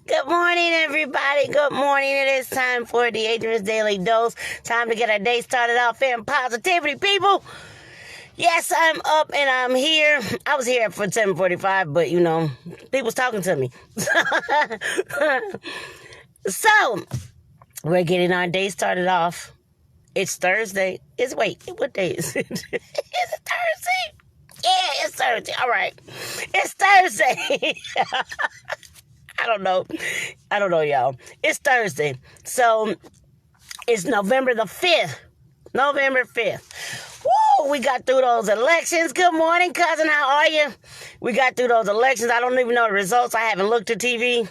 Good morning, everybody. Good morning. It is time for the Adrian's Daily Dose. Time to get our day started off in positivity, people. Yes, I'm up and I'm here. I was here for 7:45, but people's talking to me. So, we're getting our day started off. It's Thursday. What day is it? Is it Thursday? Yeah, it's Thursday. All right. It's Thursday. I don't know, y'all. It's Thursday. So, it's November the 5th. November 5th. Woo! We got through those elections. Good morning, cousin. How are you? We got through those elections. I don't even know the results. I haven't looked at TV.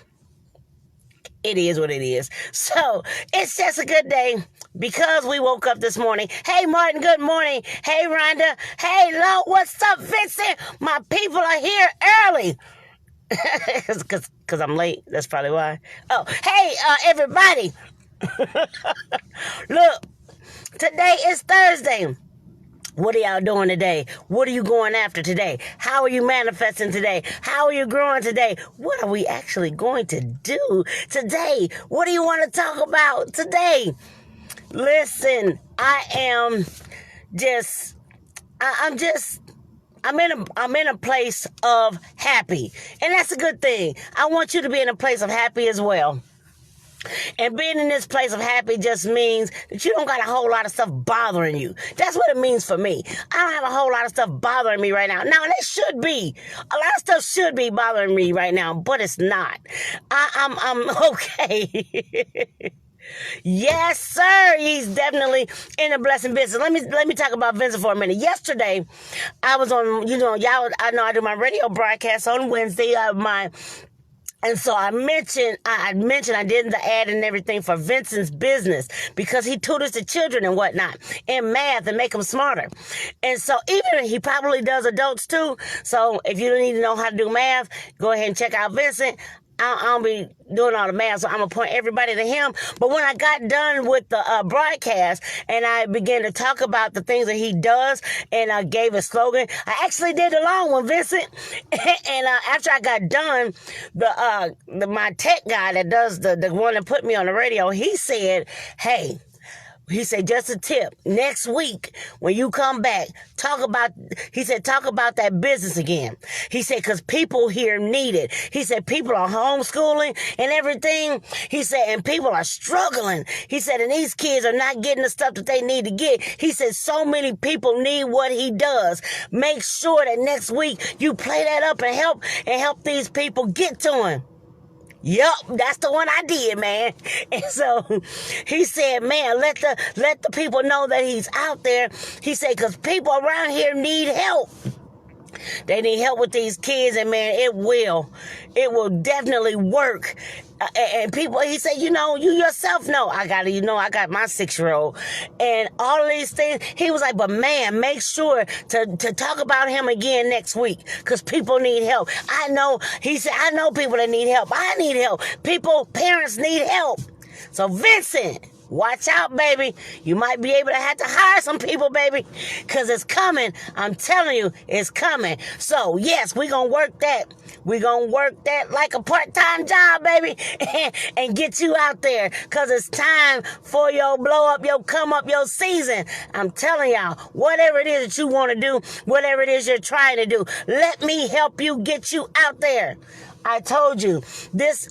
It is what it is. So, it's just a good day because we woke up this morning. Hey, Martin, good morning. Hey, Rhonda. Hey, Lo, what's up, Vincent? My people are here early. Because I'm late. That's probably why. Oh, hey, everybody. Look, today is Thursday. What are y'all doing today? What are you going after today? How are you manifesting today? How are you growing today? What are we actually going to do today? What do you want to talk about today? Listen, I'm in a place of happy. And that's a good thing. I want you to be in a place of happy as well. And being in this place of happy just means that you don't got a whole lot of stuff bothering you. That's what it means for me. I don't have a whole lot of stuff bothering me right now. Now, there should be. A lot of stuff should be bothering me right now, but it's not. I'm okay. Yes, sir. He's definitely in a blessing business. Let me talk about Vincent for a minute. Yesterday, I was on, y'all, I know I do my radio broadcast on Wednesday. And so I mentioned I did the ad and everything for Vincent's business because he tutors the children and whatnot in math and make them smarter. And so even he probably does adults too. So if you don't need to know how to do math, go ahead and check out Vincent. I'll be doing all the math, so I'm going to point everybody to him. But when I got done with the broadcast and I began to talk about the things that he does and I gave a slogan, I actually did a long one, Vincent. And after I got done, my tech guy that does the one that put me on the radio, he said, hey, just a tip. Next week, when you come back, talk about that business again. He said, because people here need it. He said, people are homeschooling and everything. He said, and people are struggling. He said, and these kids are not getting the stuff that they need to get. He said, so many people need what he does. Make sure that next week you play that up and help these people get to him. Yup, that's the one I did, man. And so he said, man, let the people know that he's out there. He said, because people around here need help. They need help with these kids, and man, it will definitely work. And people, he said, you yourself know, I got my 6-year-old and all of these things. He was like, but man, make sure to talk about him again next week because people need help. He said, I know people that need help. I need help. Parents need help. So Vincent, watch out, baby. You might be able to have to hire some people, baby, because it's coming. I'm telling you, it's coming. So, yes, we're going to work that. We're going to work that like a part-time job, baby, and get you out there because it's time for your blow up, your come up, your season. I'm telling y'all, whatever it is that you want to do, whatever it is you're trying to do, let me help you get you out there. I told you, this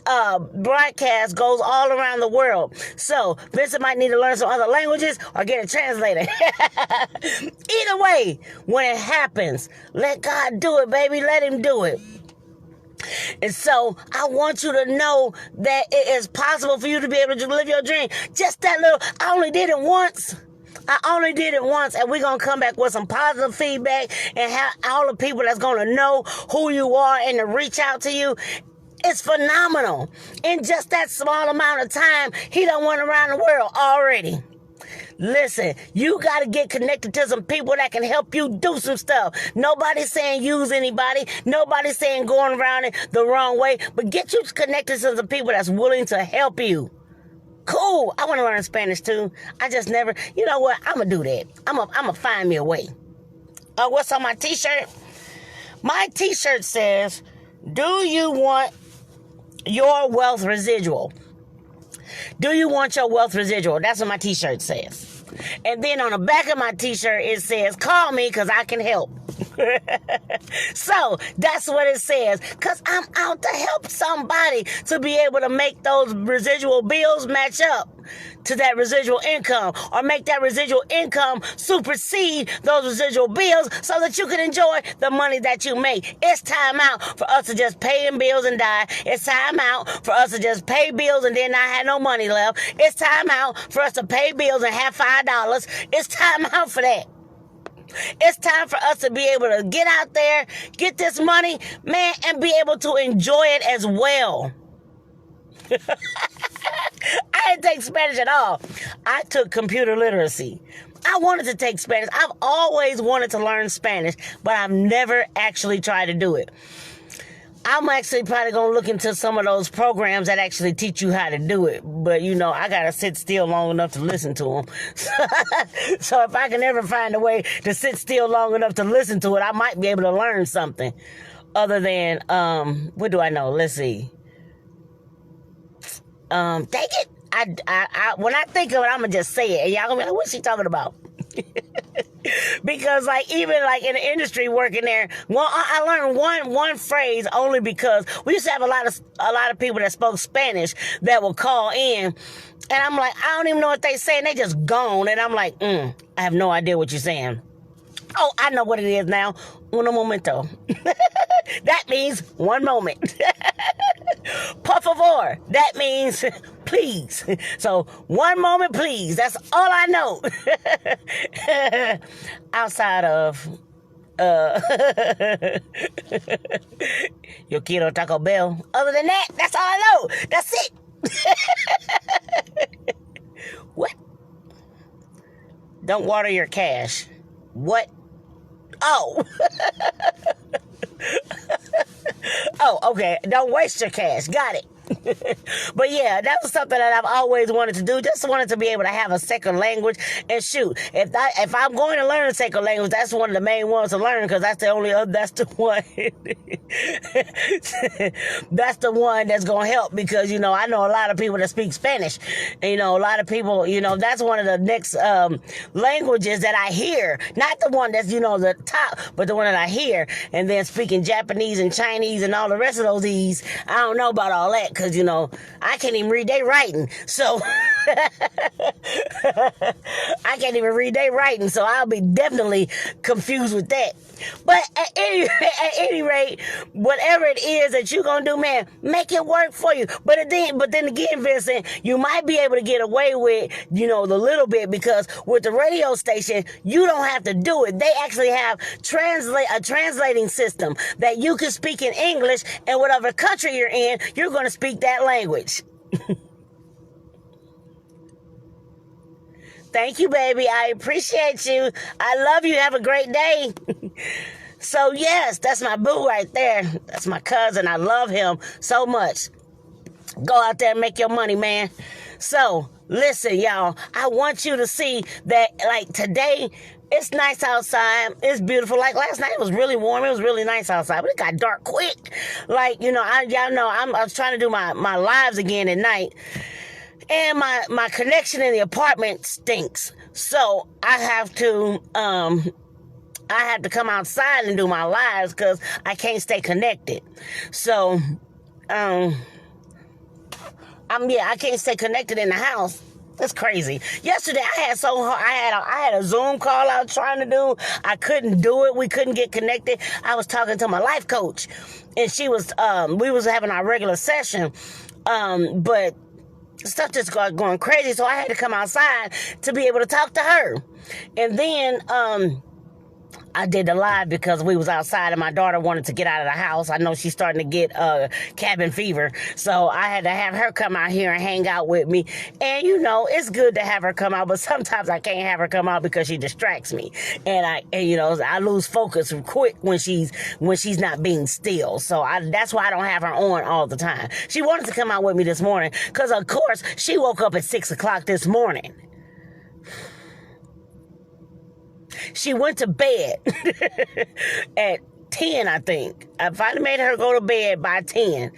broadcast goes all around the world. So, Vincent might need to learn some other languages or get a translator. Either way, when it happens, let God do it, baby. Let him do it. And so, I want you to know that it is possible for you to be able to live your dream. Just that little, I only did it once, and we're going to come back with some positive feedback and have all the people that's going to know who you are and to reach out to you. It's phenomenal. In just that small amount of time, he done went around the world already. Listen, you got to get connected to some people that can help you do some stuff. Nobody's saying use anybody. Nobody's saying going around it the wrong way. But get you connected to some people that's willing to help you. Cool. I want to learn Spanish too. I just never, you know what? I'm going to do that. I'm going to find me a way. What's on my t-shirt? My t-shirt says, do you want your wealth residual. Do you want your wealth residual? That's what my t-shirt says. And then on the back of my t-shirt, it says, call me because I can help. So that's what it says, because I'm out to help somebody to be able to make those residual bills match up to that residual income, or make that residual income supersede those residual bills so that you can enjoy the money that you make. It's time out for us to just pay them bills and die. It's time out for us to just pay bills and then not have no money left. It's time out for us to pay bills and have $5. It's time out for that. It's time for us to be able to get out there, get this money, man, and be able to enjoy it as well. I didn't take Spanish at all. I took computer literacy. I wanted to take Spanish. I've always wanted to learn Spanish, but I've never actually tried to do it. I'm actually probably going to look into some of those programs that actually teach you how to do it. But, you know, I got to sit still long enough to listen to them. So if I can ever find a way to sit still long enough to listen to it, I might be able to learn something. Other than, what do I know? Let's see. Dang it. I when I think of it, I'm going to just say it. And y'all going to be like, what's she talking about? Because like even like in the industry working there, well, I learned one phrase only because we used to have a lot of people that spoke Spanish that would call in, and I'm like, I don't even know what they say, and they just gone, and I'm like, I have no idea what you're saying. Oh, I know what it is now. Uno momento. That means one moment. Por favor. That means please. So one moment, please. That's all I know. Outside of Yo quiero Taco Bell. Other than that, that's all I know. That's it. What? Don't water your cash. What? Oh. Oh, okay. Don't waste your cash. Got it. But yeah, that was something that I've always wanted to do. Just wanted to be able to have a second language. And shoot, if I'm going to learn a second language, that's one of the main ones to learn, because that's the one. That's the one that's going to help, because, you know, I know a lot of people that speak Spanish. And, you know, a lot of people, you know, that's one of the next languages that I hear. Not the one that's, you know, the top, but the one that I hear. And then speaking Japanese and Chinese and all the rest of those E's, I don't know about all that, because, you know, I can't even read their writing. So I can't even read their writing. So I'll be definitely confused with that. But at any rate, whatever it is that you're going to do, man, make it work for you. But then again, Vincent, you might be able to get away with, you know, the little bit, because with the radio station, you don't have to do it. They actually have a translating system that you can speak in English, and whatever country you're in, you're going to speak that language. Thank you, baby. I appreciate you. I love you. Have a great day. So, yes, that's my boo right there. That's my cousin. I love him so much. Go out there and make your money, man. So, listen, y'all. I want you to see that, like, today, it's nice outside. It's beautiful. Like, last night, it was really warm. It was really nice outside. But it got dark quick. Like, you know, y'all know, I was trying to do my lives again at night. And my connection in the apartment stinks. So I have to come outside and do my lives, because I can't stay connected. So I can't stay connected in the house. That's crazy. Yesterday I had a Zoom call I was trying to do. I couldn't do it. We couldn't get connected. I was talking to my life coach, and she was we was having our regular session, but stuff just got going crazy, so I had to come outside to be able to talk to her. And then I did the live because we was outside and my daughter wanted to get out of the house. I know she's starting to get cabin fever, so I had to have her come out here and hang out with me. And you know, it's good to have her come out, but sometimes I can't have her come out because she distracts me, and I lose focus quick when she's not being still. So that's why I don't have her on all the time. She wanted to come out with me this morning because, of course, she woke up at 6 o'clock this morning. She went to bed at 10, I think. I finally made her go to bed by 10.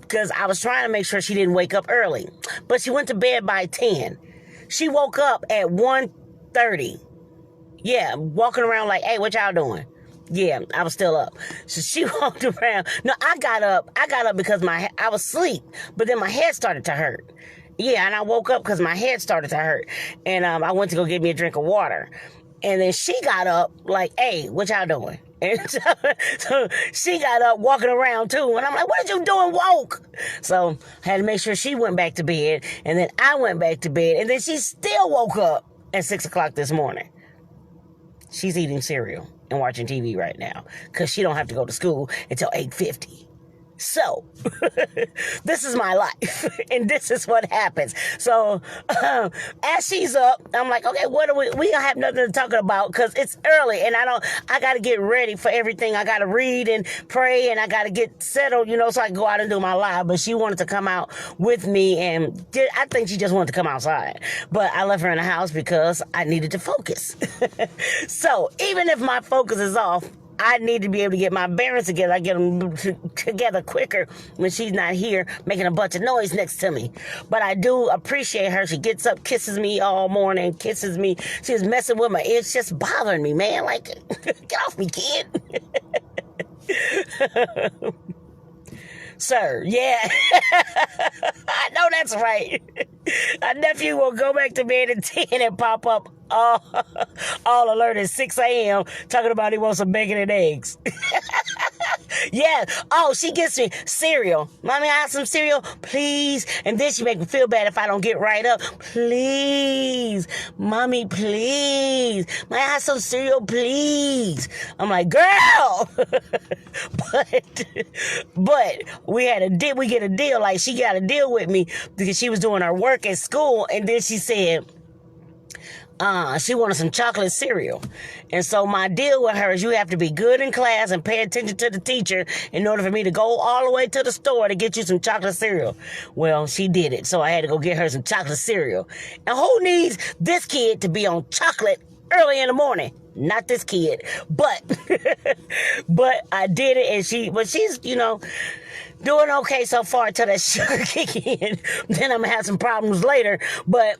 because I was trying to make sure she didn't wake up early. But she went to bed by 10. She woke up at 1:30. Yeah, walking around like, hey, what y'all doing? Yeah, I was still up. So she walked around. No, I got up because I was asleep, but then my head started to hurt. Yeah, and I woke up because my head started to hurt. And I went to go get me a drink of water. And then she got up like, hey, what y'all doing? And so she got up walking around too. And I'm like, what are you doing woke? So I had to make sure she went back to bed. And then I went back to bed. And then she still woke up at 6 o'clock this morning. She's eating cereal and watching TV right now because she don't have to go to school until 8:50. So, this is my life, and this is what happens. So, as she's up, I'm like, okay, what are we don't have nothing to talk about because it's early, and I got to get ready for everything. I got to read and pray, and I got to get settled, so I can go out and do my live. But she wanted to come out with me, and I think she just wanted to come outside. But I left her in the house because I needed to focus. So, even if my focus is off, I need to be able to get my bearings together. I get them together quicker when she's not here making a bunch of noise next to me. But I do appreciate her. She gets up, kisses me all morning, kisses me. She's messing with my ear. It's just bothering me, man. Like, get off me, kid. Sir, yeah. I know that's right. Our nephew will go back to bed at 10 and pop up all alert at 6 a.m. talking about he wants some bacon and eggs. Yeah. Oh, she gets me cereal. Mommy, I have some cereal, please. And then she make me feel bad if I don't get right up. Please. Mommy, please. May I have some cereal, please? I'm like, girl. But we get a deal. Like, she got a deal with me because she was doing her work at school. And then she said, she wanted some chocolate cereal. And so my deal with her is you have to be good in class and pay attention to the teacher in order for me to go all the way to the store to get you some chocolate cereal. Well, she did it. So I had to go get her some chocolate cereal. And who needs this kid to be on chocolate early in the morning? Not this kid. But I did it, and she's, doing okay so far until that sugar kick in. Then I'm gonna have some problems later. But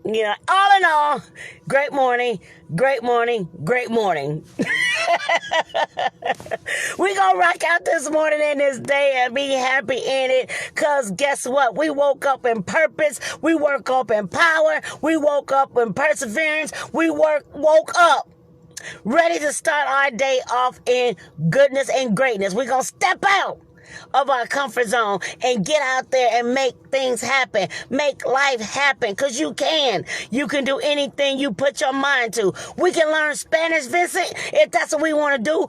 all in all, great morning, great morning, great morning. We gonna rock out this morning and this day and be happy in it. Cause guess what? We woke up in purpose. We woke up in power. We woke up in perseverance. We woke up ready to start our day off in goodness and greatness. We gonna step out of our comfort zone and get out there and make things happen. Make life happen, because you can. You can do anything you put your mind to. We can learn Spanish, Vincent, if that's what we want to do.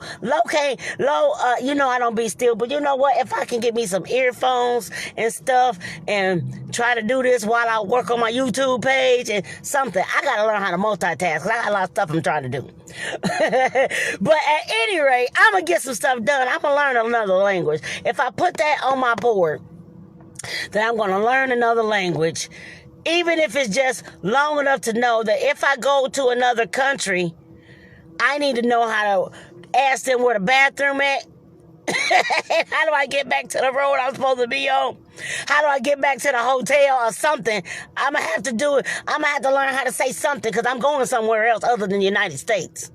I don't be still, but you know what? If I can get me some earphones and stuff and try to do this while I work on my YouTube page and something, I got to learn how to multitask, because I got a lot of stuff I'm trying to do. But at any rate, I'm going to get some stuff done. I'm going to learn another language. If I put that on my board, then I'm going to learn another language, even if it's just long enough to know that if I go to another country, I need to know how to ask them where the bathroom at. How do I get back to the road I'm supposed to be on? How do I get back to the hotel or something? I'm going to have to do it. I'm going to have to learn how to say something, because I'm going somewhere else other than the United States.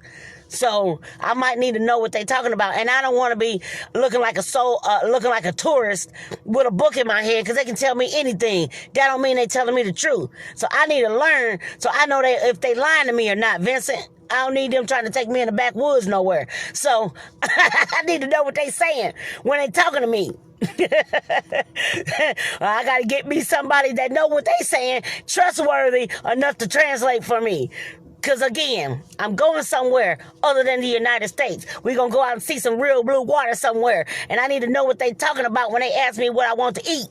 So I might need to know what they're talking about. And I don't want to be looking like a tourist with a book in my hand, because they can tell me anything. That don't mean they're telling me the truth. So I need to learn so I know if they lying to me or not, Vincent. I don't need them trying to take me in the backwoods nowhere. So I need to know what they saying when they talking to me. I got to get me somebody that know what they saying, trustworthy enough to translate for me. Because, again, I'm going somewhere other than the United States. We're going to go out and see some real blue water somewhere. And I need to know what they talking about when they ask me what I want to eat.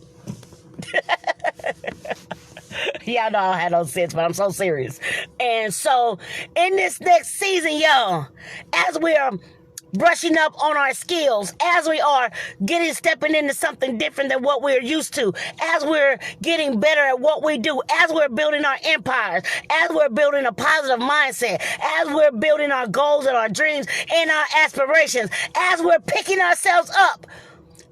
Y'all know I don't have no sense, but I'm so serious. And so, in this next season, y'all, as we are brushing up on our skills, as we are stepping into something different than what we're used to, as we're getting better at what we do, as we're building our empires, as we're building a positive mindset, as we're building our goals and our dreams and our aspirations, as we're picking ourselves up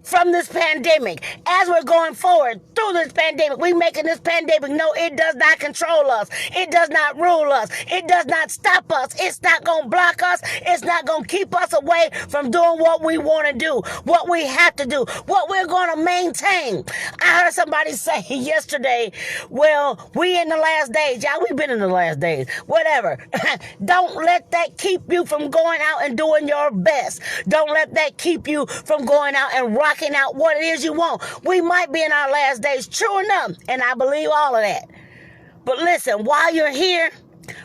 from this pandemic. As we're going forward through this pandemic, we making this pandemic know it does not control us. It does not rule us. It does not stop us. It's not going to block us. It's not going to keep us away from doing what we want to do, what we have to do, what we're going to maintain. I heard somebody say yesterday, well, we in the last days. Y'all, we've been in the last days. Whatever. Don't let that keep you from going out and doing your best. Don't let that keep you from going out and rocking out what it is you want. We might be in our last days, true enough, and I believe all of that. But listen, while you're here,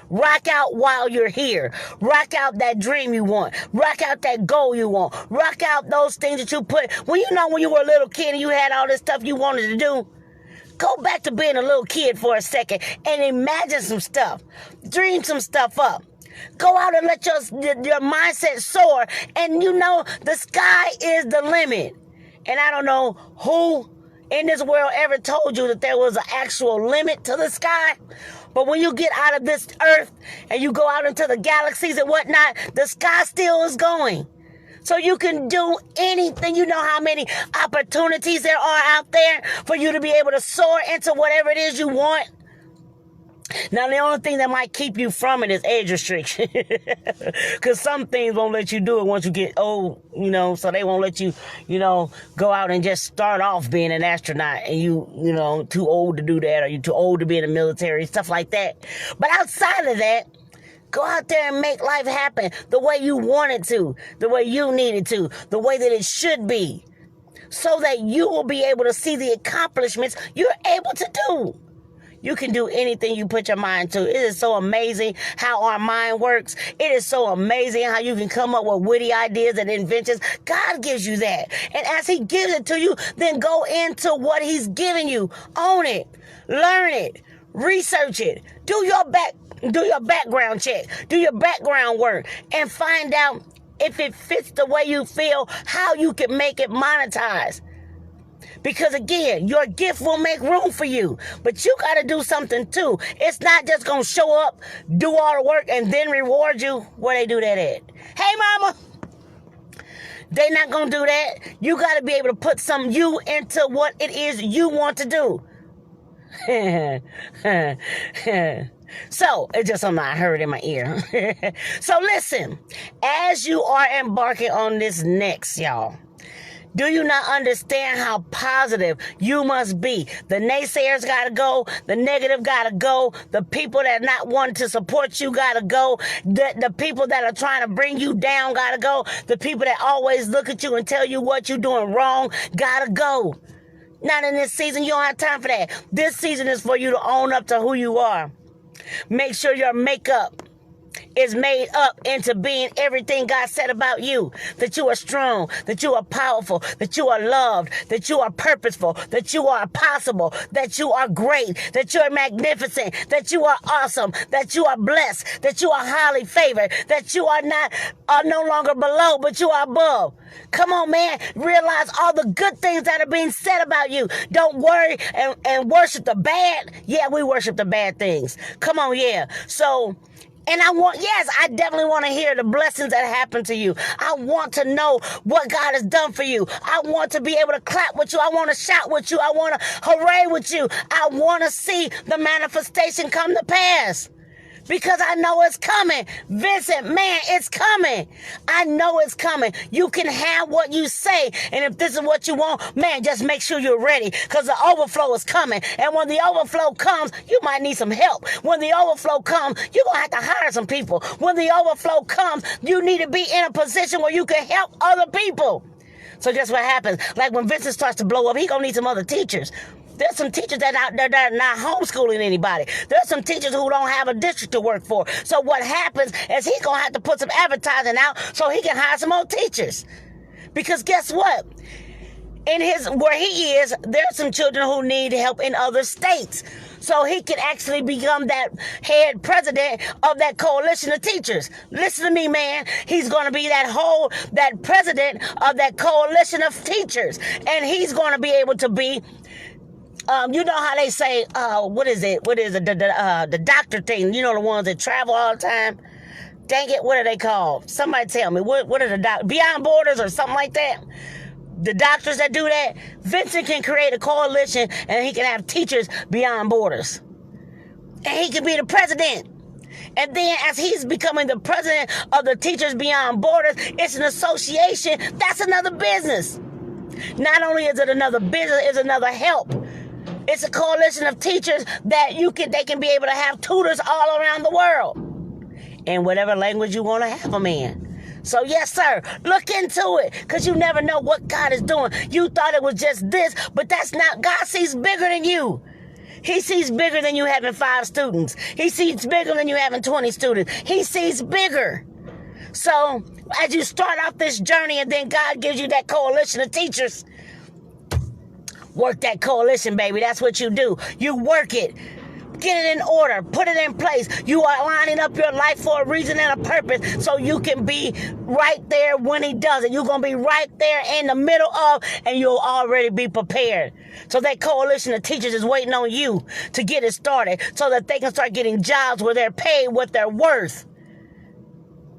rock out while you're here. Rock out that dream you want. Rock out that goal you want. Rock out those things that you put. When you were a little kid and you had all this stuff you wanted to do, go back to being a little kid for a second and imagine some stuff. Dream some stuff up. Go out and let your mindset soar. And the sky is the limit. And I don't know who in this world ever told you that there was an actual limit to the sky. But when you get out of this earth and you go out into the galaxies and whatnot, the sky still is going. So you can do anything. You know how many opportunities there are out there for you to be able to soar into whatever it is you want. Now, the only thing that might keep you from it is age restriction. Because some things won't let you do it once you get old, so they won't let you, go out and just start off being an astronaut and you too old to do that, or you're too old to be in the military, stuff like that. But outside of that, go out there and make life happen the way you want it to, the way you need it to, the way that it should be, so that you will be able to see the accomplishments you're able to do. You can do anything you put your mind to. It is so amazing how our mind works. It is so amazing how you can come up with witty ideas and inventions. God gives you that. And as he gives it to you, then go into what he's giving you. Own it. Learn it. Research it. Do your background check. Do your background work. And find out if it fits the way you feel, how you can make it monetize. Because again, your gift will make room for you. But you got to do something too. It's not just going to show up, do all the work, and then reward you. Where they do that at? Hey, mama. They not going to do that. You got to be able to put some you into what it is you want to do. So, it's just something I heard in my ear. So listen, as you are embarking on this next, y'all, do you not understand how positive you must be? The naysayers got to go. The negative got to go. The people that not wanting to support you got to go. The people that are trying to bring you down got to go. The people that always look at you and tell you what you're doing wrong got to go. Not in this season. You don't have time for that. This season is for you to own up to who you are. Make sure your makeup is made up into being everything God said about you. That you are strong, that you are powerful, that you are loved, that you are purposeful, that you are possible, that you are great, that you are magnificent, that you are awesome, that you are blessed, that you are highly favored, that you are no longer below, but you are above. Come on, man. Realize all the good things that are being said about you. Don't worry and worship the bad. Yeah, we worship the bad things. Come on, yeah. So, and I definitely want to hear the blessings that happen to you. I want to know what God has done for you. I want to be able to clap with you. I want to shout with you. I want to hooray with you. I want to see the manifestation come to pass. Because I know it's coming. Vincent, man, it's coming. I know it's coming. You can have what you say. And if this is what you want, man, just make sure you're ready. Because the overflow is coming. And when the overflow comes, you might need some help. When the overflow comes, you're going to have to hire some people. When the overflow comes, you need to be in a position where you can help other people. So guess what happens? Like when Vincent starts to blow up, he going to need some other teachers. There's some teachers that are not homeschooling anybody. There's some teachers who don't have a district to work for. So what happens is he's going to have to put some advertising out so he can hire some more teachers. Because guess what? Where he is, there's some children who need help in other states. So he can actually become that head president of that coalition of teachers. Listen to me, man. He's going to be that president of that coalition of teachers. And he's going to be able to be you know how they say, what is it? The doctor thing? You know, the ones that travel all the time? Dang it, what are they called? Somebody tell me. What are the doctors? Beyond Borders or something like that? the doctors that do that, Vincent can create a coalition and he can have Teachers Beyond Borders. And he can be the president. And then as he's becoming the president of the Teachers Beyond Borders, it's an association. That's another business. Not only is it another business, it's another help. It's a coalition of teachers that they can be able to have tutors all around the world in whatever language you want to have them in. So yes, sir, look into it, because you never know what God is doing. You thought it was just this, but that's not. God sees bigger than you. He sees bigger than you having 5 students. He sees bigger than you having 20 students. He sees bigger. So as you start off this journey and then God gives you that coalition of teachers, work that coalition, baby. That's what you do. You work it. Get it in order. Put it in place. You are lining up your life for a reason and a purpose so you can be right there when he does it. You're going to be right there in the middle of, and you'll already be prepared. So that coalition of teachers is waiting on you to get it started so that they can start getting jobs where they're paid what they're worth.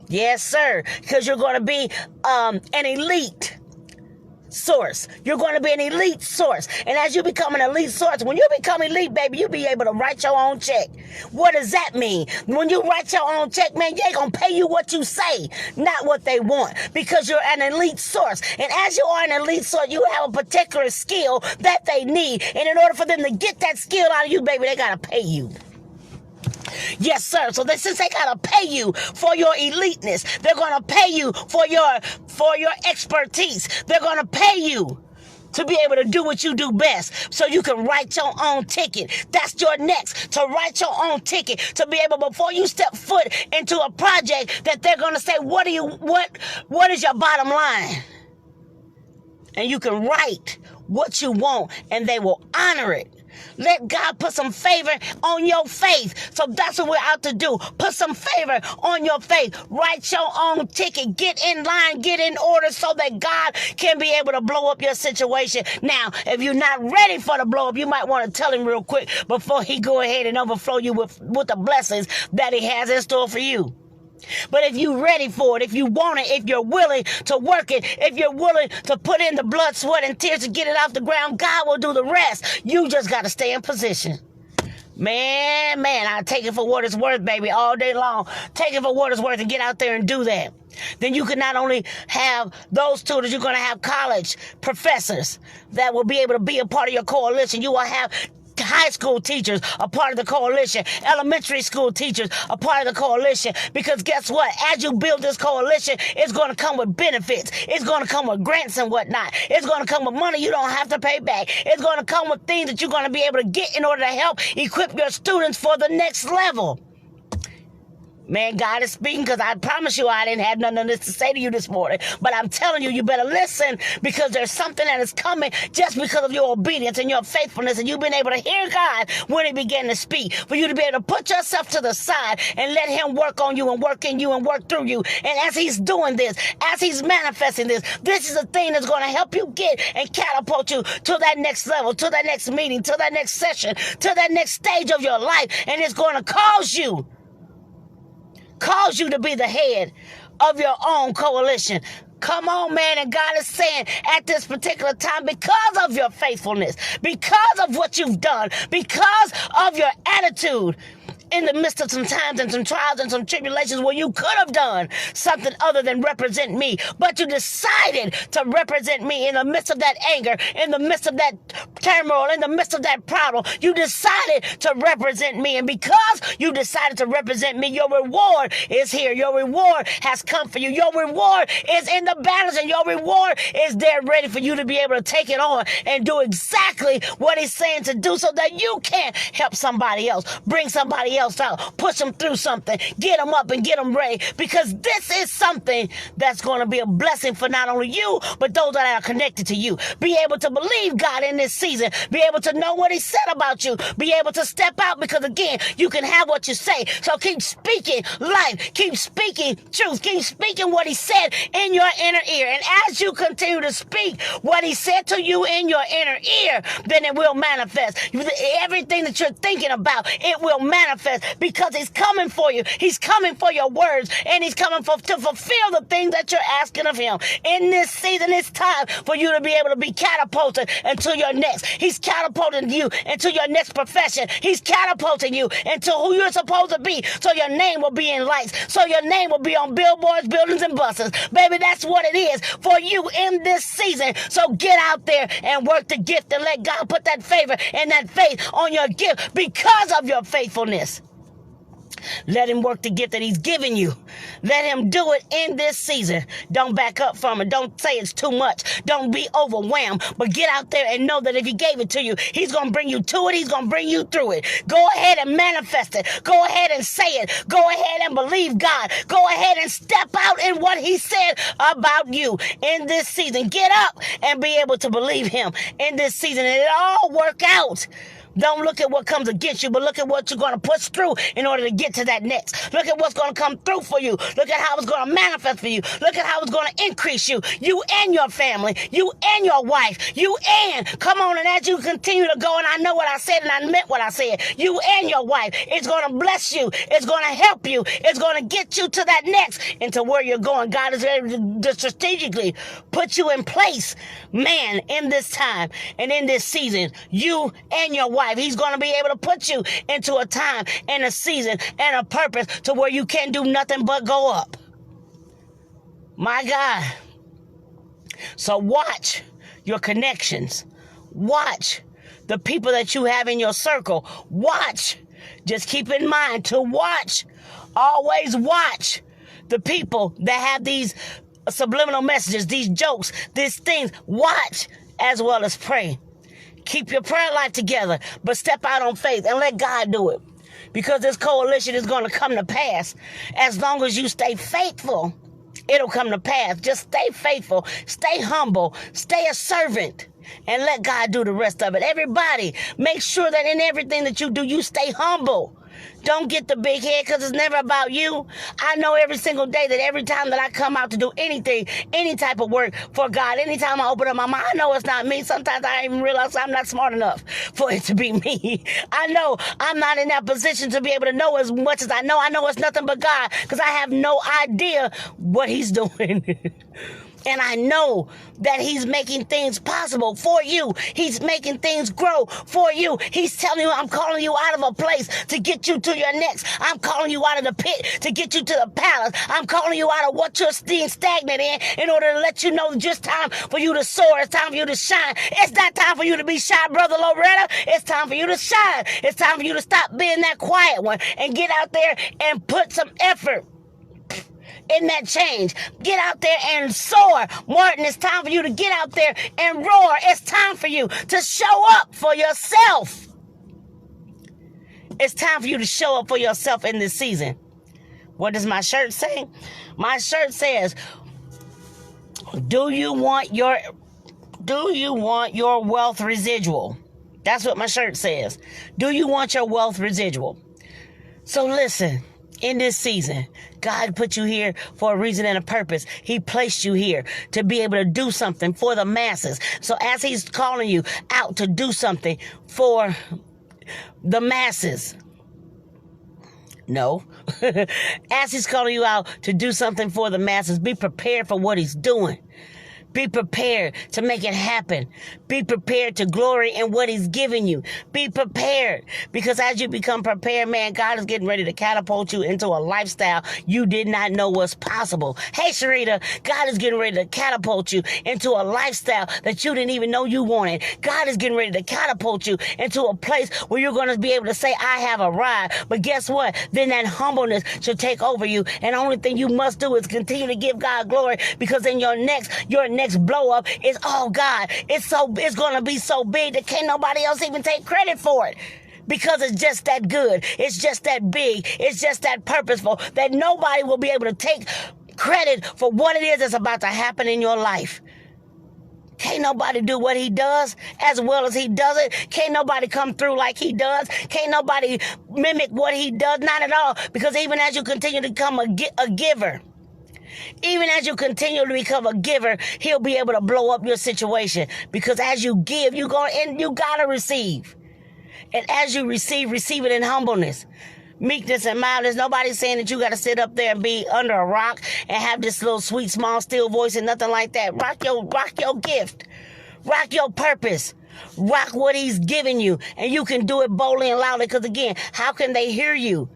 Yes, sir. Because you're going to be an elite source. You're going to be an elite source. And as you become an elite source, when you become elite, baby, you'll be able to write your own check. What does that mean? When you write your own check, man, they're going to pay you what you say, not what they want, because you're an elite source. And as you are an elite source, you have a particular skill that they need. And in order for them to get that skill out of you, baby, they got to pay you. Yes, sir. So since they gotta pay you for your eliteness, they're gonna pay you for your expertise. They're gonna pay you to be able to do what you do best, so you can write your own ticket. That's your next, to write your own ticket, to be able, before you step foot into a project, that they're gonna say, what is your bottom line? And you can write what you want, and they will honor it. Let God put some favor on your faith. So that's what we're out to do. Put some favor on your faith. Write your own ticket. Get in line. Get in order so that God can be able to blow up your situation. Now, if you're not ready for the blow up, you might want to tell him real quick before he go ahead and overflow you with the blessings that he has in store for you. But if you're ready for it, if you want it, if you're willing to work it, if you're willing to put in the blood, sweat, and tears to get it off the ground, God will do the rest. You just got to stay in position. Man, I take it for what it's worth, baby, all day long. Take it for what it's worth and get out there and do that. Then you can not only have those tutors, you're going to have college professors that will be able to be a part of your coalition. You will have high school teachers a part of the coalition, elementary school teachers a part of the coalition, because guess what? As you build this coalition, it's going to come with benefits. It's going to come with grants and whatnot. It's going to come with money you don't have to pay back. It's going to come with things that you're going to be able to get in order to help equip your students for the next level. Man, God is speaking, because I promise you I didn't have nothing of this to say to you this morning. But I'm telling you, you better listen, because there's something that is coming just because of your obedience and your faithfulness. And you've been able to hear God when he began to speak. For you to be able to put yourself to the side and let him work on you and work in you and work through you. And as he's doing this, as he's manifesting this, this is the thing that's going to help you get and catapult you to that next level, to that next meeting, to that next session, to that next stage of your life. And it's going to cause you to be the head of your own coalition. Come on, man. And God is saying at this particular time, because of your faithfulness, because of what you've done, because of your attitude, in the midst of some times and some trials and some tribulations where you could have done something other than represent me, but you decided to represent me in the midst of that anger, in the midst of that turmoil, in the midst of that problem. You decided to represent me, and because you decided to represent me, your reward is here. Your reward has come for you. Your reward is in the balance, and your reward is there ready for you to be able to take it on and do exactly what he's saying to do, so that you can help somebody else, bring somebody else out, push them through something, get them up and get them ready, because this is something that's going to be a blessing for not only you, but those that are connected to you. Be able to believe God in this season, be able to know what he said about you, be able to step out, because again, you can have what you say. So keep speaking life, keep speaking truth, keep speaking what he said in your inner ear. And as you continue to speak what he said to you in your inner ear, then it will manifest. Everything that you're thinking about, it will manifest. process, because he's coming for you. He's coming for your words, and he's coming to fulfill the things that you're asking of him. In this season, it's time for you to be able to be catapulted into your next. He's catapulting you into your next profession. He's catapulting you into who you're supposed to be, so your name will be in lights, so your name will be on billboards, buildings, and buses. Baby, that's what it is for you in this season. So get out there and work the gift, and let God put that favor and that faith on your gift because of your faithfulness. Let him work the gift that he's given you. Let him do it in this season. Don't back up from it. Don't say it's too much. Don't be overwhelmed. But get out there and know that if he gave it to you, he's going to bring you to it. He's going to bring you through it. Go ahead and manifest it. Go ahead and say it. Go ahead and believe God. Go ahead and step out in what he said about you in this season. Get up and be able to believe him in this season. And it all work out. Don't look at what comes against you, but look at what you're going to push through in order to get to that next. Look at what's going to come through for you. Look at how it's going to manifest for you. Look at how it's going to increase you. You and your family. You and your wife. You and, come on, and as you continue to go, and I know what I said and I meant what I said, you and your wife, it's going to bless you. It's going to help you. It's going to get you to that next, into where you're going. God is ready to strategically put you in place, man, in this time and in this season. You and your wife. He's going to be able to put you into a time and a season and a purpose to where you can't do nothing but go up. My God. So watch your connections. Watch the people that you have in your circle. Watch. Just keep in mind to watch. Always watch the people that have these subliminal messages, these jokes, these things. Watch as well as pray. Keep your prayer life together, but step out on faith and let God do it. Because this coalition is going to come to pass. As long as you stay faithful, it'll come to pass. Just stay faithful, stay humble, stay a servant, and let God do the rest of it. Everybody, make sure that in everything that you do, you stay humble. Don't get the big head, because it's never about you. I know every single day that every time that I come out to do anything, any type of work for God, anytime I open up my mouth, I know it's not me. Sometimes I even realize I'm not smart enough for it to be me. I know I'm not in that position to be able to know as much as I know. I know it's nothing but God, because I have no idea what he's doing. And I know that he's making things possible for you. He's making things grow for you. He's telling you, I'm calling you out of a place to get you to your next. I'm calling you out of the pit to get you to the palace. I'm calling you out of what you're staying stagnant in order to let you know it's just time for you to soar. It's time for you to shine. It's not time for you to be shy, Brother Loretta. It's time for you to shine. It's time for you to stop being that quiet one and get out there and put some effort in that change. Get out there and soar. Martin, it's time for you to get out there and roar. It's time for you to show up for yourself. It's time for you to show up for yourself in this season. What does my shirt say? My shirt says, do you want your wealth residual? That's what my shirt says. Do you want your wealth residual? So listen. In this season, God put you here for a reason and a purpose. He placed you here to be able to do something for the masses. So as he's calling you out to do something for the masses, no. As he's calling you out to do something for the masses, be prepared for what he's doing. Be prepared to make it happen. Be prepared to glory in what he's giving you. Be prepared, because as you become prepared, man, God is getting ready to catapult you into a lifestyle you did not know was possible. Hey, Sharita, God is getting ready to catapult you into a lifestyle that you didn't even know you wanted. God is getting ready to catapult you into a place where you're going to be able to say, I have arrived. But guess what? Then that humbleness should take over you. And the only thing you must do is continue to give God glory, because in your next blow up is, oh God, it's going to be so big that can't nobody else even take credit for it, because it's just that good. It's just that big. It's just that purposeful that nobody will be able to take credit for what it is that's about to happen in your life. Can't nobody do what he does as well as he does it. Can't nobody come through like he does. Can't nobody mimic what he does. Not at all. Because even as you continue to become a giver, even as you continue to become a giver, he'll be able to blow up your situation. Because as you give, you gotta receive. And as you receive it in humbleness. meekness and mildness. Nobody's saying that you got to sit up there and be under a rock and have this little sweet, small, still voice and nothing like that. Rock your gift. Rock your purpose. Rock what he's giving you. And you can do it boldly and loudly. Because again, how can they hear you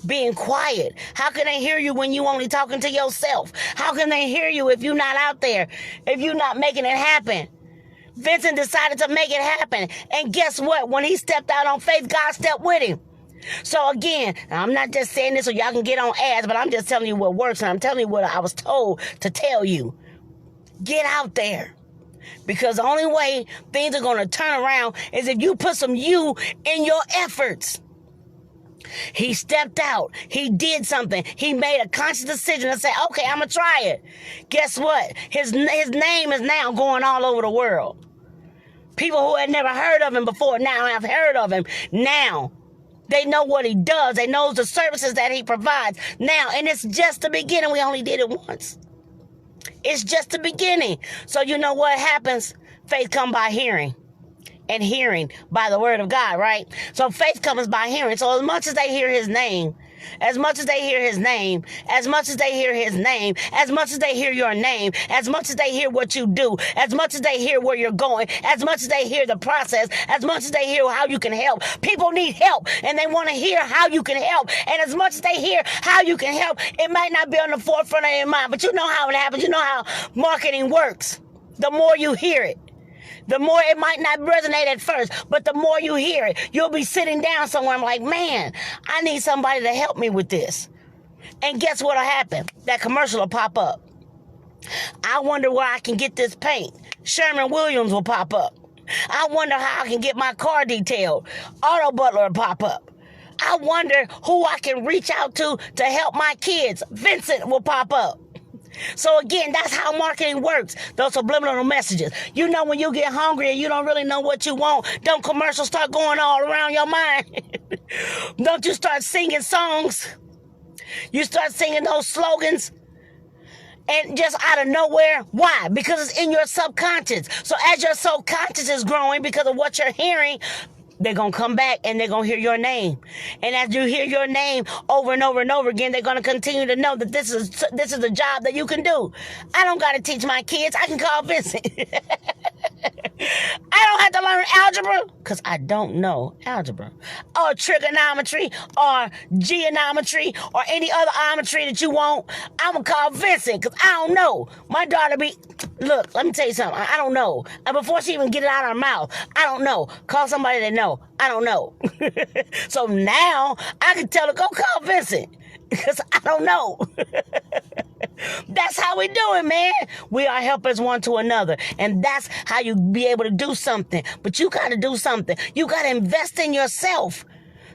being quiet? How can they hear you when you only talking to yourself? How can they hear you if you're not out there? If you're not making it happen? Vincent decided to make it happen. And guess what? When he stepped out on faith, God stepped with him. So again, I'm not just saying this so y'all can get on ads, but I'm just telling you what works. And I'm telling you what I was told to tell you. Get out there. Because the only way things are going to turn around is if you put some you in your efforts. He stepped out. He did something. He made a conscious decision to say, okay, I'm going to try it. Guess what? His name is now going all over the world. People who had never heard of him before now have heard of him. Now, they know what he does. They know the services that he provides. Now, and it's just the beginning. We only did it once. It's just the beginning. So you know what happens? Faith comes by hearing. And hearing by the word of God, right? So faith comes by hearing. So as much as they hear his name, as much as they hear his name, as much as they hear his name, as much as they hear your name, as much as they hear what you do, as much as they hear where you're going, as much as they hear the process, as much as they hear how you can help. People need help and they want to hear how you can help. And as much as they hear how you can help, it might not be on the forefront of their mind, but you know how it happens. You know how marketing works. The more you hear it, the more it might not resonate at first, but the more you hear it, you'll be sitting down somewhere. I'm like, man, I need somebody to help me with this. And guess what'll happen? That commercial will pop up. I wonder where I can get this paint. Sherman Williams will pop up. I wonder how I can get my car detailed. Auto Butler will pop up. I wonder who I can reach out to help my kids. Vincent will pop up. So again, that's how marketing works. Those subliminal messages. You know, when you get hungry and you don't really know what you want, don't commercials start going all around your mind? Don't you start singing songs? You start singing those slogans and just out of nowhere. Why? Because it's in your subconscious. So as your subconscious is growing because of what you're hearing, they're going to come back and they're going to hear your name. And as you hear your name over and over and over again, they're going to continue to know that this is a job that you can do. I don't got to teach my kids. I can call Vincent. I don't have to learn algebra because I don't know algebra or trigonometry or geometry or any other geometry that you want. I'm going to call Vincent because I don't know. My daughter look, let me tell you something. I don't know. And before she even get it out of her mouth, I don't know. Call somebody that know. I don't know. So now I can tell her, go call Vincent because I don't know. That's how we do it, man. We are helpers one to another. And that's how you be able to do something. But you got to do something. You got to invest in yourself.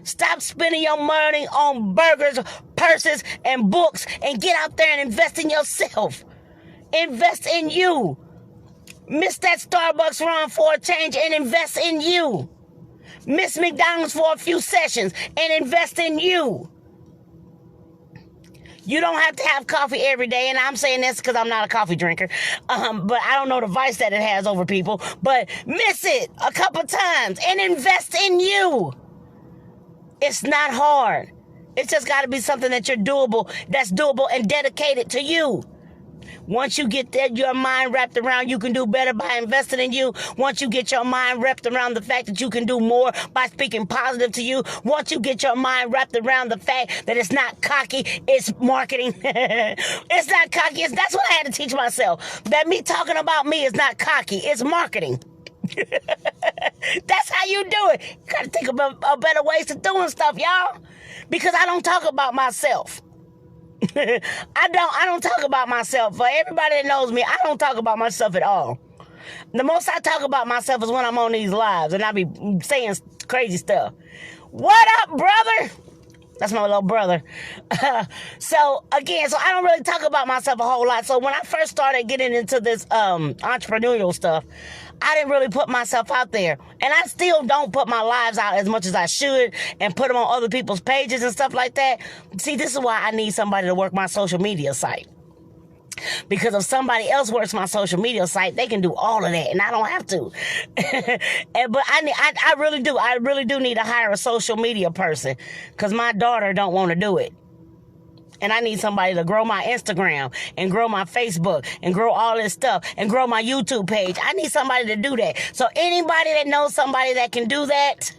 Stop spending your money on burgers, purses, and books and get out there and invest in yourself. Invest in you. Miss that Starbucks run for a change and invest in you. Miss McDonald's for a few sessions and invest in you. You don't have to have coffee every day, and I'm saying this because I'm not a coffee drinker, but I don't know the vice that it has over people, but miss it a couple times and invest in you. It's not hard. It's just got to be something that's doable and dedicated to you. Once you get your mind wrapped around you can do better by investing in you. Once you get your mind wrapped around the fact that you can do more by speaking positive to you. Once you get your mind wrapped around the fact that it's not cocky, it's marketing. It's not cocky. That's what I had to teach myself. That me talking about me is not cocky. It's marketing. That's how you do it. You got to think about better ways of doing stuff, y'all. Because I don't talk about myself. I don't talk about myself. For everybody that knows me, I don't talk about myself at all. The most I talk about myself is when I'm on these lives and I be saying crazy stuff. What up, brother? That's my little brother. So I don't really talk about myself a whole lot. So when I first started getting into this entrepreneurial stuff, I didn't really put myself out there. And I still don't put my lives out as much as I should and put them on other people's pages and stuff like that. See, this is why I need somebody to work my social media site. Because if somebody else works my social media site, they can do all of that, and I don't have to. But I really do. I really do need to hire a social media person because my daughter don't want to do it. And I need somebody to grow my Instagram and grow my Facebook and grow all this stuff and grow my YouTube page. I need somebody to do that. So anybody that knows somebody that can do that,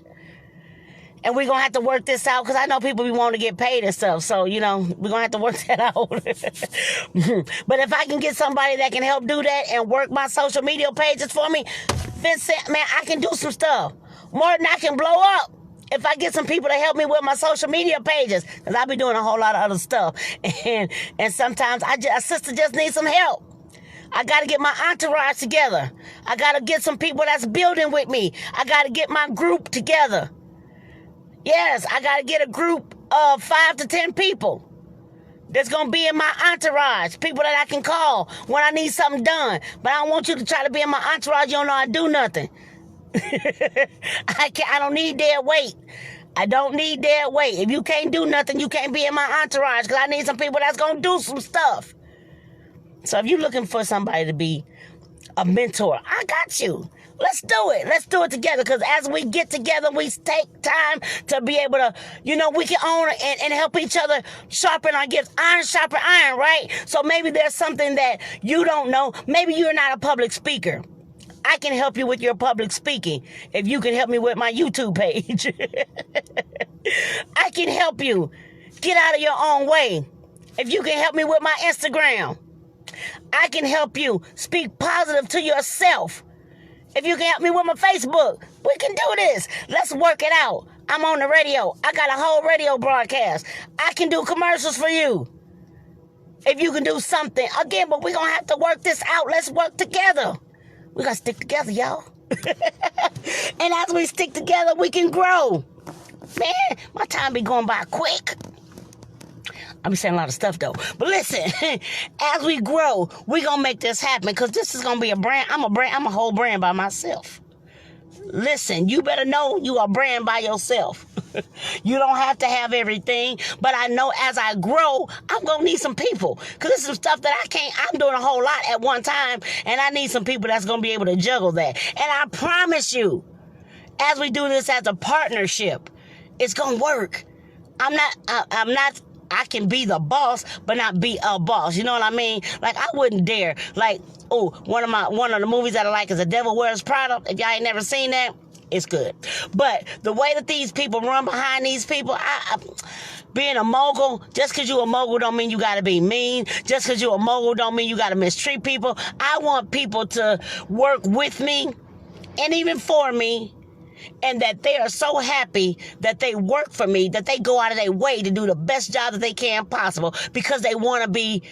and we're going to have to work this out because I know people be wanting to get paid and stuff. So, we're going to have to work that out. But if I can get somebody that can help do that and work my social media pages for me, Vincent, man, I can do some stuff. More than I can blow up. If I get some people to help me with my social media pages, because I'll be doing a whole lot of other stuff. And sometimes a sister just needs some help. I got to get my entourage together. I got to get some people that's building with me. I got to get my group together. Yes, I got to get a group of 5 to 10 people that's going to be in my entourage. People that I can call when I need something done. But I don't want you to try to be in my entourage. You don't know how to do nothing. I don't need their weight. I don't need their weight. If you can't do nothing, you can't be in my entourage because I need some people that's going to do some stuff. So if you're looking for somebody to be a mentor, I got you. Let's do it. Let's do it together because as we get together, we take time to be able to, we can own and help each other sharpen our gifts. Iron sharpen iron, right? So maybe there's something that you don't know. Maybe you're not a public speaker. I can help you with your public speaking if you can help me with my YouTube page. I can help you get out of your own way if you can help me with my Instagram. I can help you speak positive to yourself if you can help me with my Facebook. We can do this. Let's work it out. I'm on the radio. I got a whole radio broadcast. I can do commercials for you if you can do something. Again, but we're going to have to work this out. Let's work together. We got to stick together, y'all. And as we stick together, we can grow. Man, my time be going by quick. I be saying a lot of stuff, though. But listen, as we grow, we going to make this happen because this is going to be a brand. I'm a whole brand by myself. Listen, you better know you are a brand by yourself. You don't have to have everything, but I know as I grow, I'm going to need some people because this is some stuff that I'm doing a whole lot at one time, and I need some people that's going to be able to juggle that. And I promise you, as we do this as a partnership, it's going to work. I can be the boss, but not be a boss. You know what I mean? Like, I wouldn't dare. Like, one of the movies that I like is The Devil Wears Prada. If y'all ain't never seen that, it's good. But the way that these people run behind these people, being a mogul, just because you're a mogul don't mean you got to be mean. Just because you're a mogul don't mean you got to mistreat people. I want people to work with me and even for me, and that they are so happy that they work for me, that they go out of their way to do the best job that they can possible because they want to be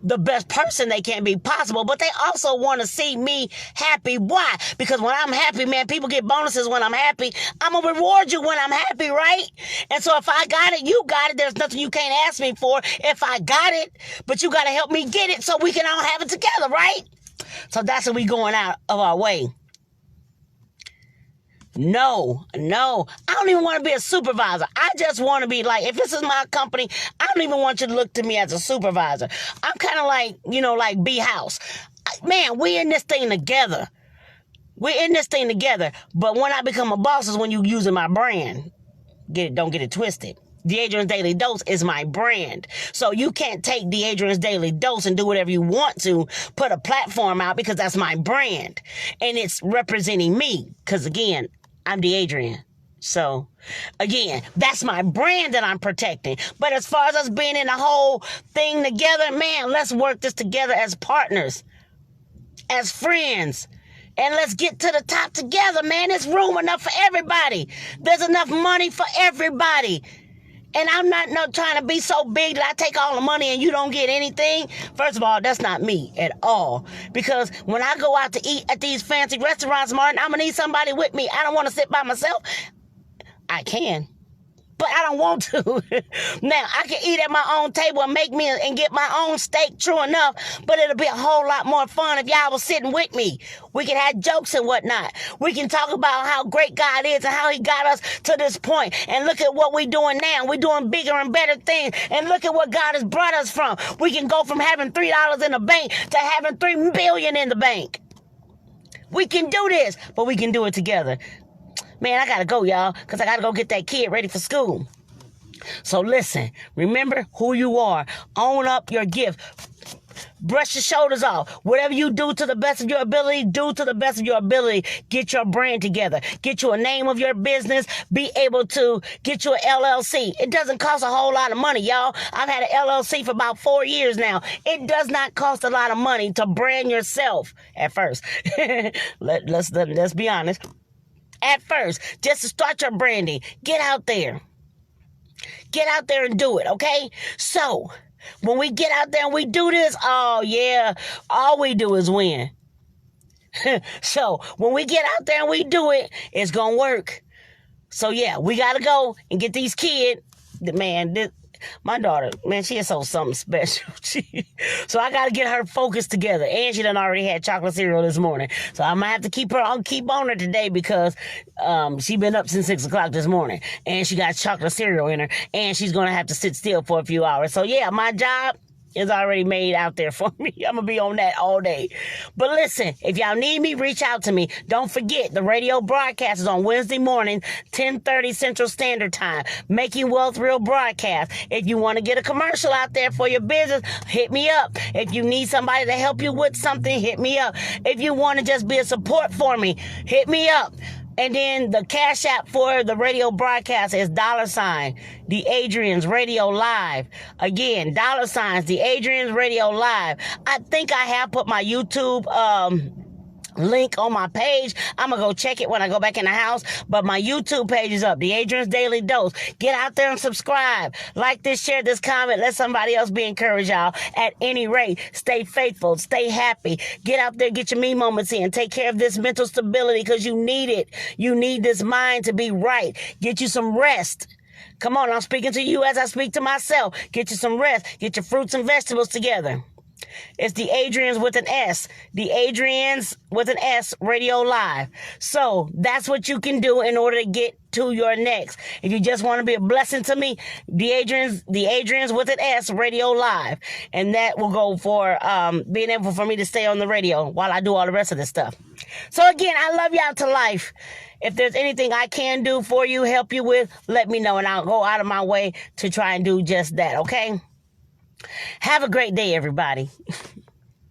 the best person they can be possible, but they also want to see me happy. Why? Because when I'm happy, man, people get bonuses when I'm happy. I'm going to reward you when I'm happy, right? And so if I got it, you got it. There's nothing you can't ask me for if I got it, but you got to help me get it so we can all have it together, right? So that's what we going out of our way. No, I don't even want to be a supervisor. I just want to be like, if this is my company, I don't even want you to look to me as a supervisor. I'm kind of like, like B House. Man, we're in this thing together. But when I become a boss is when you using my brand. Don't get it twisted. Deadrian's Daily Dose is my brand. So you can't take Deadrian's Daily Dose and do whatever you want to, put a platform out because that's my brand. And it's representing me. Because again, I'm Deadrian. So, again, that's my brand that I'm protecting. But as far as us being in the whole thing together, man, let's work this together as partners, as friends. And let's get to the top together, man. There's room enough for everybody. There's enough money for everybody. And I'm not trying to be so big that I take all the money and you don't get anything. First of all, that's not me at all. Because when I go out to eat at these fancy restaurants, Martin, I'm going to need somebody with me. I don't want to sit by myself. I can. but I don't want to. Now, I can eat at my own table and make me and get my own steak, true enough, but it'll be a whole lot more fun if y'all was sitting with me. We can have jokes and whatnot. We can talk about how great God is and how he got us to this point. And look at what we're doing now. We're doing bigger and better things. And look at what God has brought us from. We can go from having $3 in the bank to having $3 billion in the bank. We can do this, but we can do it together. Man, I got to go, y'all, because I got to go get that kid ready for school. So listen, remember who you are. Own up your gift. Brush your shoulders off. Whatever you do to the best of your ability, do to the best of your ability. Get your brand together. Get you a name of your business. Be able to get you an LLC. It doesn't cost a whole lot of money, y'all. I've had an LLC for about 4 years now. It does not cost a lot of money to brand yourself at first. Let's be honest. At first, just to start your branding. Get out there. Get out there and do it, okay? So, when we get out there and we do this, oh yeah, all we do is win. So, when we get out there and we do it, it's going to work. So, yeah, we got to go and get these kids. Man, my daughter, man, she is something special. So I got to get her focused together. And she done already had chocolate cereal this morning. So I'm going to have to keep on her today because she been up since 6 o'clock this morning. And she got chocolate cereal in her. And she's going to have to sit still for a few hours. So yeah, my job is already made out there for me. I'm going to be on that all day. But listen, if y'all need me, reach out to me. Don't forget, the radio broadcast is on Wednesday morning, 10:30 Central Standard Time. Making Wealth Real broadcast. If you want to get a commercial out there for your business, hit me up. If you need somebody to help you with something, hit me up. If you want to just be a support for me, hit me up. And then the cash app for the radio broadcast is $ The Adrian's Radio Live. Again, $ The Adrian's Radio Live. I think I have put my YouTube link on my page. I'm going to go check it when I go back in the house. But my YouTube page is up. The Adrian's Daily Dose. Get out there and subscribe. Like this, share this, comment. Let somebody else be encouraged, y'all. At any rate, stay faithful. Stay happy. Get out there. Get your me moments in. Take care of this mental stability because you need it. You need this mind to be right. Get you some rest. Come on, I'm speaking to you as I speak to myself. Get you some rest. Get your fruits and vegetables together. It's the Adrian's with an S. The Adrian's with an S Radio Live. So that's what you can do in order to get to your next. If you just want to be a blessing to me, the Adrian's with an S Radio Live. And that will go for being able for me to stay on the radio while I do all the rest of this stuff. So again, I love y'all to life. If there's anything I can do for you, help you with, let me know and I'll go out of my way to try and do just that, okay? Have a great day, everybody.